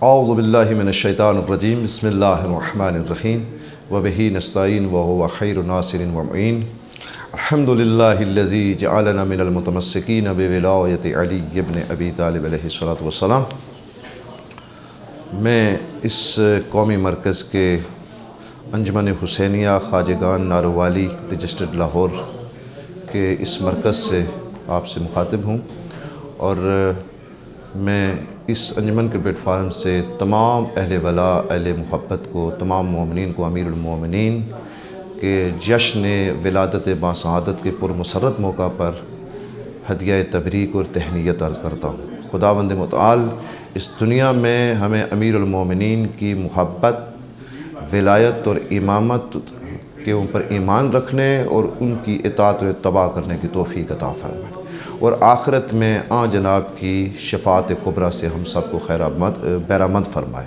اعوذ باللہ من الشیطان الرجیم بسم اللہ الرحمن الرحیم وبہ نستعین وہو خیر ناصر ومعین الحمد للہ الذی جعلنا من المتمسکین بولایت علی ابن ابی طالب علیہ الصلوۃ والسلام۔ میں اس قومی مرکز کے انجمن حسینیہ خواجگان نارووالی رجسٹرڈ لاہور کے اس مرکز سے آپ سے مخاطب ہوں، اور میں اس انجمن کے پلیٹ فارم سے تمام اہل ولا اہل محبت کو، تمام مومنین کو امیر المومنین کے جشن ولادت باسعادت کے پرمسرت موقع پر ہدیہ تبریک اور تہنیت عرض کرتا ہوں۔ خداوند متعال اس دنیا میں ہمیں امیر المومنین کی محبت، ولایت اور امامت کے اوپر ایمان رکھنے اور ان کی اطاعت و اتباع کرنے کی توفیق عطا فرمائے، اور آخرت میں آن جناب کی شفاعت کبریٰ سے ہم سب کو بہرامند فرمائے۔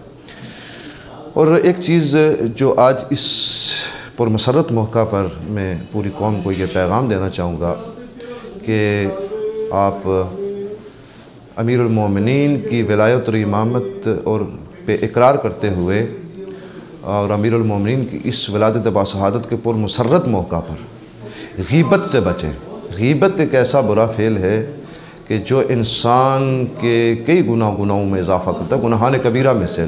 اور ایک چیز جو آج اس پرمسرت موقع پر میں پوری قوم کو یہ پیغام دینا چاہوں گا کہ آپ امیر المومنین کی ولایت اور امامت اور پہ اقرار کرتے ہوئے اور امیر المومنین کی اس ولادت باسعادت کے پرمسرت موقع پر غیبت سے بچیں۔ غیبت ایک ایسا برا فعل ہے کہ جو انسان کے کئی گناہوں میں اضافہ کرتا ہے، گناہان کبیرہ میں سے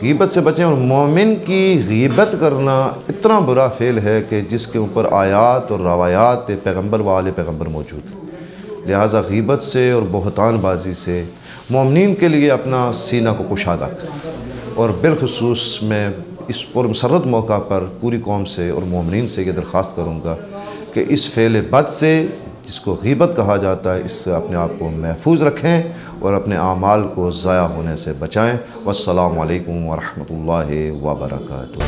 غیبت سے بچیں۔ اور مومن کی غیبت کرنا اتنا برا فعل ہے کہ جس کے اوپر آیات اور روایات پیغمبر و آل پیغمبر موجود ہیں، لہٰذا غیبت سے اور بہتان بازی سے مومنین کے لیے اپنا سینہ کو کشادہ کریں۔ اور بالخصوص میں اس پرمسرت موقع پر پوری قوم سے اور مومنین سے یہ درخواست کروں گا کہ اس فعل بد سے، جس کو غیبت کہا جاتا ہے، اس سے اپنے آپ کو محفوظ رکھیں اور اپنے اعمال کو ضائع ہونے سے بچائیں۔ والسلام علیکم ورحمۃ اللہ وبرکاتہ۔